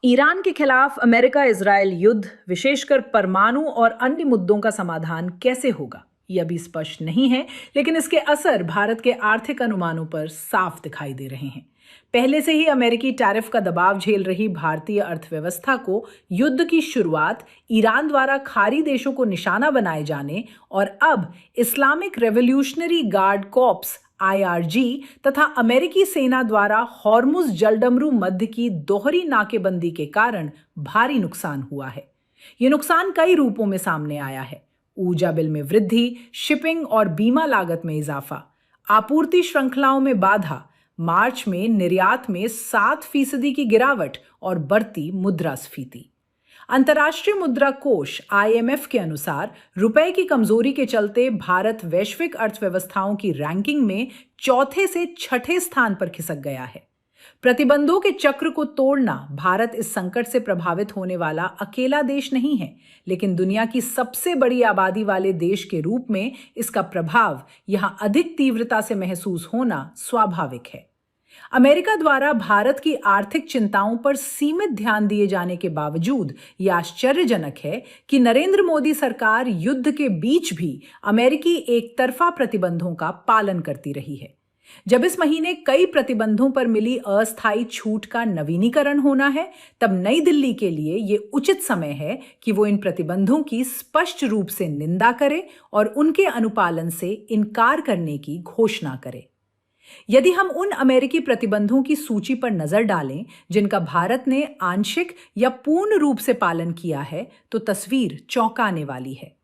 Iran के खिलाफ America Israel युद्ध, विशेषकर परमाणु और अन्य मुद्दों का समाधान कैसे होगा, ये अभी स्पष्ट नहीं है। लेकिन इसके असर भारत के आर्थिक अनुमानों पर साफ दिखाई दे रहे हैं। पहले से ही अमेरिकी टैरिफ का दबाव झेल रही भारतीय अर्थव्यवस्था को युद्ध की शुरुआत ईरान द्वारा खाड़ी देशों को निशाना बनाए जाने और अब इस्लामिक रेवोल्यूशनरी गार्ड कॉर्प्स आईआरजी तथा अमेरिकी सेना द्वारा हॉर्मुज जलडमरू मध्य की दोहरी नाकेबंदी के कारण भारी नुकसान हुआ है। यह नुकसान कई रूपों में सामने आया है। ऊर्जा बिल में वृद्धि, शिपिंग और बीमा लागत में इजाफा, आपूर्ति श्रृंखलाओं में बाधा, मार्च में निर्यात में 7% की गिरावट और बढ़ती मुद्रास्फीति। अंतर्राष्ट्रीय मुद्रा कोष आईएमएफ के अनुसार रुपए की कमजोरी के चलते भारत वैश्विक अर्थव्यवस्थाओं की रैंकिंग में चौथे से छठे स्थान पर खिसक गया है। प्रतिबंधों के चक्र को तोड़ना भारत इस संकट से प्रभावित होने वाला अकेला देश नहीं है, लेकिन दुनिया की सबसे बड़ी आबादी वाले देश के रूप में इसका प्रभाव यहां अधिक तीव्रता से महसूस होना स्वाभाविक है। अमेरिका द्वारा भारत की आर्थिक चिंताओं पर सीमित ध्यान दिए जाने के बावजूद यह आश्चर्यजनक है कि नरेंद्र मोदी सरकार युद्ध के बीच भी अमेरिकी एकतरफा प्रतिबंधों का पालन करती रही है। जब इस महीने कई प्रतिबंधों पर मिली अस्थायी छूट का नवीनीकरण होना है, तब नई दिल्ली के लिए यह उचित समय है कि वो इन प्रतिबंधों की स्पष्ट रूप से निंदा करे और उनके अनुपालन से इनकार करने की घोषणा करे। यदि हम उन अमेरिकी प्रतिबंधों की सूची पर नजर डालें जिनका भारत ने आंशिक या पूर्ण रूप से पालन किया है, तो तस्वीर चौंकाने वाली है।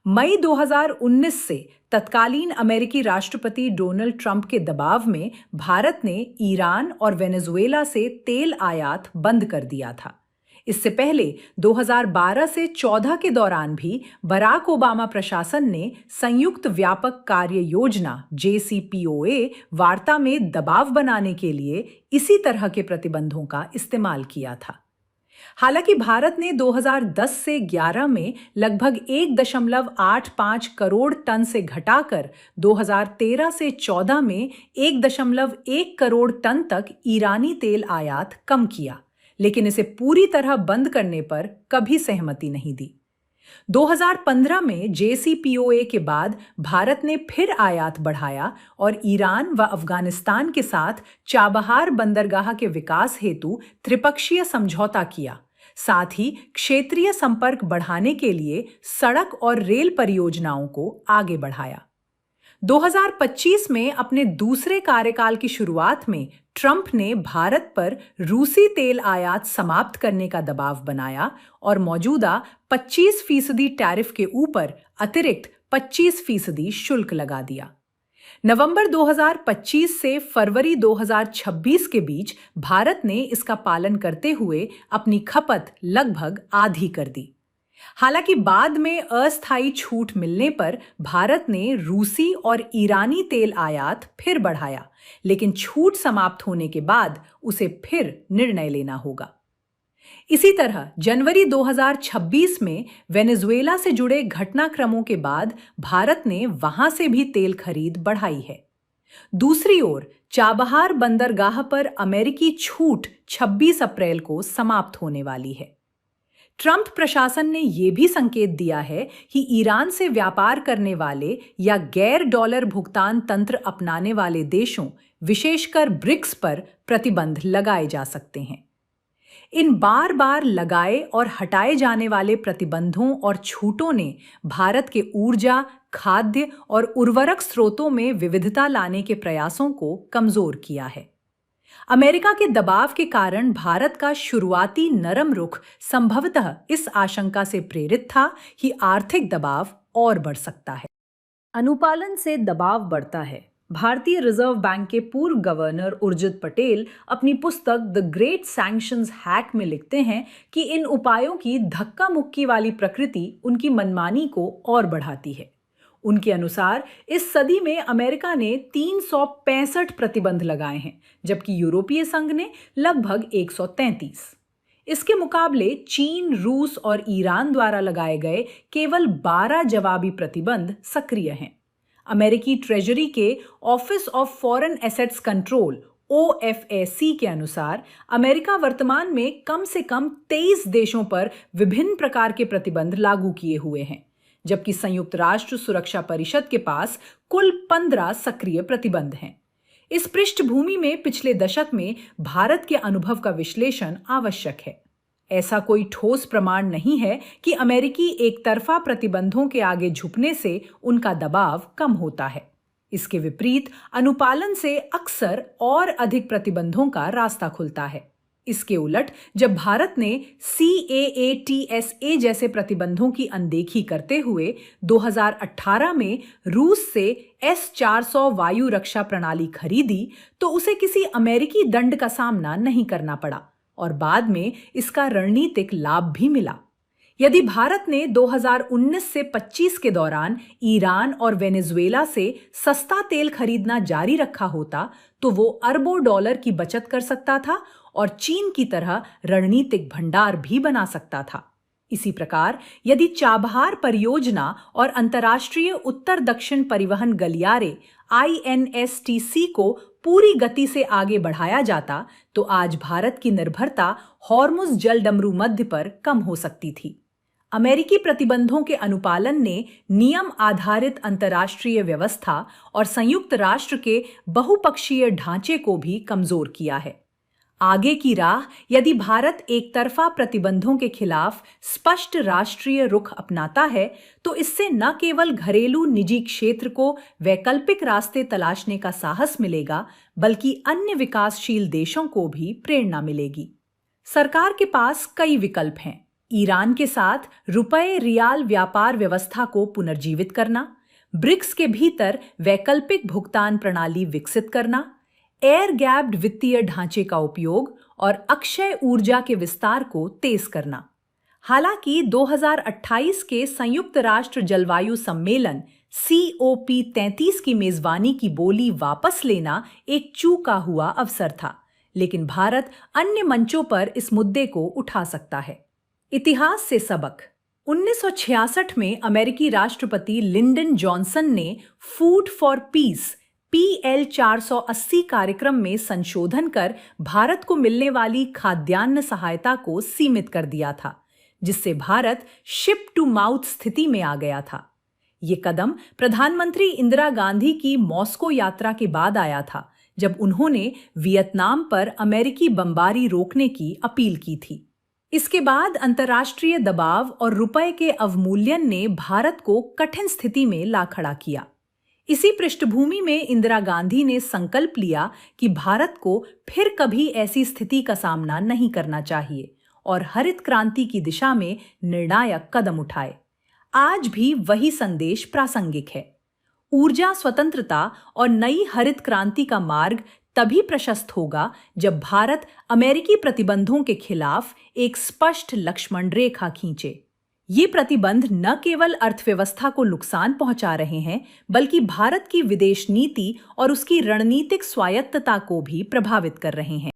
मई 2019 से तत्कालीन अमेरिकी राष्ट्रपति डोनाल्ड ट्रंप के दबाव में भारत ने ईरान और वेनेजुएला से तेल आयात बंद कर दिया था। इससे पहले 2012 से 14 के दौरान भी बराक ओबामा प्रशासन ने संयुक्त व्यापक कार्य योजना JCPOA वार्ता में दबाव बनाने के लिए इसी तरह के प्रतिबंधों का इस्तेमाल किया था। हालांकि भारत ने 2010 से 11 में लगभग 1.85 करोड़ टन से घटाकर 2013 से 14 में 1.1 करोड़ टन तक ईरानी तेल आयात कम किया, लेकिन इसे पूरी तरह बंद करने पर कभी सहमति नहीं दी। 2015 में JCPOA के बाद भारत ने फिर आयात बढ़ाया और ईरान व अफगानिस्तान के साथ चाबहार बंदरगाह के विकास हेतु त्रिपक्षीय समझौता किया। साथ ही क्षेत्रीय संपर्क बढ़ाने के लिए सड़क और रेल परियोजनाओं को आगे बढ़ाया। 2025 में अपने दूसरे कार्यकाल की शुरुआत में ट्रंप ने भारत पर रूसी तेल आयात समाप्त करने का दबाव बनाया और मौजूदा 25% टैरिफ के ऊपर अतिरिक्त 25% शुल्क लगा दिया। नवंबर 2025 से फरवरी 2026 के बीच भारत ने इसका पालन करते हुए अपनी खपत लगभग आधी कर दी। हालांकि बाद में अस्थायी छूट मिलने पर भारत ने रूसी और ईरानी तेल आयात फिर बढ़ाया, लेकिन छूट समाप्त होने के बाद उसे फिर निर्णय लेना होगा। इसी तरह जनवरी 2026 में वेनेजुएला से जुड़े घटनाक्रमों के बाद भारत ने वहां से भी तेल खरीद बढ़ाई है। दूसरी ओर चाबहार बंदरगाह पर अमेरिकी छूट 26 अप्रैल को समाप्त होने वाली है। ट्रंप प्रशासन ने यह भी संकेत दिया है कि ईरान से व्यापार करने वाले या गैर डॉलर भुगतान तंत्र अपनाने वाले देशों, विशेषकर ब्रिक्स पर प्रतिबंध लगाए जा सकते हैं। इन बार बार लगाए और हटाए जाने वाले प्रतिबंधों और छूटों ने भारत के ऊर्जा, खाद्य और उर्वरक स्रोतों में विविधता लाने के प्रयासों को कमजोर किया है। अमेरिका के दबाव के कारण भारत का शुरुआती नरम रुख संभवतः इस आशंका से प्रेरित था कि आर्थिक दबाव और बढ़ सकता है। अनुपालन से दबाव बढ़ता है। भारतीय रिजर्व बैंक के पूर्व गवर्नर उर्जित पटेल अपनी पुस्तक द ग्रेट सैंक्शंस हैक में लिखते हैं कि इन उपायों की धक्का मुक्की वाली प्रकृति उनकी मनमानी को और बढ़ाती है। उनके अनुसार इस सदी में अमेरिका ने 365 प्रतिबंध लगाए हैं, जबकि यूरोपीय संघ ने लगभग 133। इसके मुकाबले चीन, रूस और ईरान द्वारा लगाए गए केवल 12 जवाबी प्रतिबंध सक्रिय हैं। अमेरिकी ट्रेजरी के office of foreign assets control OFAC के अनुसार अमेरिका वर्तमान में कम से कम 23 देशों पर विभिन्न प्रकार के प्रतिबंध लागू किए हुए हैं, जबकि संयुक्त राष्ट्र सुरक्षा परिषद के पास कुल 15 सक्रिय प्रतिबंध हैं। इस पृष्ठभूमि में पिछले दशक में भारत के अनुभव का विश्लेषण आवश्यक है। ऐसा कोई ठोस प्रमाण नहीं है कि अमेरिकी एकतरफा प्रतिबंधों के आगे झुकने से उनका दबाव कम होता है। इसके विपरीत अनुपालन से अक्सर और अधिक प्रतिबंधों का रास्ता खुलता है। इसके उलट जब भारत ने CAATSA जैसे प्रतिबंधों की अनदेखी करते हुए 2018 में रूस से S-400 वायु रक्षा प्रणाली खरीदी, तो उसे किसी अमेरिकी दंड का सामना नहीं करना पड़ा और बाद में इसका रणनीतिक लाभ भी मिला। यदि भारत ने 2019 से 25 के दौरान ईरान और वेनेजुएला से सस्ता तेल खरीदना जारी रखा होता, तो वो अरबों डॉलर की बचत कर सकता था और चीन की तरह रणनीतिक भंडार भी बना सकता था। इसी प्रकार यदि चाबहार परियोजना और अंतर्राष्ट्रीय उत्तर दक्षिण परिवहन गलियारे INSTC को पूरी गति से आगे बढ़ाया जाता, तो आज भारत की निर्भरता हॉर्मुज जलडमरू मध्य पर कम हो सकती थी। अमेरिकी प्रतिबंधों के अनुपालन ने नियम आधारित अंतर्राष्ट्रीय व्यवस्था और संयुक्त राष्ट्र के बहुपक्षीय ढांचे को भी कमजोर किया है। आगे की राह यदि भारत एकतरफा प्रतिबंधों के खिलाफ स्पष्ट राष्ट्रीय रुख अपनाता है, तो इससे न केवल घरेलू निजी क्षेत्र को वैकल्पिक रास्ते तलाशने का साहस मिलेगा, बल्कि अन्य विकासशील देशों को भी प्रेरणा मिलेगी। सरकार के पास कई विकल्प हैं। ईरान के साथ रुपए रियाल व्यापार व्यवस्था को पुनर्जीवित करना, ब्रिक्स के भीतर वैकल्पिक भुगतान प्रणाली विकसित करना, एयर गैप्ड वित्तीय ढांचे का उपयोग और अक्षय ऊर्जा के विस्तार को तेज करना। हालांकि 2028 के संयुक्त राष्ट्र जलवायु सम्मेलन COP33 की मेजबानी की बोली वापस लेना एक चूका हुआ अवसर था, लेकिन भारत अन्य मंचों पर इस मुद्दे को उठा सकता है। इतिहास से सबक। 1966 में अमेरिकी राष्ट्रपति लिंडन जॉनसन ने फूड फॉर पीस PL 480 कार्यक्रम में संशोधन कर भारत को मिलने वाली खाद्यान्न सहायता को सीमित कर दिया था, जिससे भारत शिप टू माउथ स्थिति में आ गया था। ये कदम प्रधानमंत्री इंदिरा गांधी की मॉस्को यात्रा के बाद आया था, जब उन्होंने वियतनाम पर अमेरिकी बमबारी रोकने की अपील की थी। इसके बाद अंतर्राष्ट्रीय दबाव और रुपए के अवमूल्यन ने भारत को कठिन स्थिति में ला खड़ा किया। इसी पृष्ठभूमि में इंदिरा गांधी ने संकल्प लिया कि भारत को फिर कभी ऐसी स्थिति का सामना नहीं करना चाहिए और हरित क्रांति की दिशा में निर्णायक कदम उठाए। आज भी वही संदेश प्रासंगिक है। ऊर्जा स्वतंत्रता और नई हरित क्रांति का मार्ग तभी प्रशस्त होगा जब भारत अमेरिकी प्रतिबंधों के खिलाफ एक स्पष्ट लक्ष्मण रेखा खींचे। ये प्रतिबंध न केवल अर्थव्यवस्था को नुकसान पहुंचा रहे हैं, बल्कि भारत की विदेश नीति और उसकी रणनीतिक स्वायत्तता को भी प्रभावित कर रहे हैं।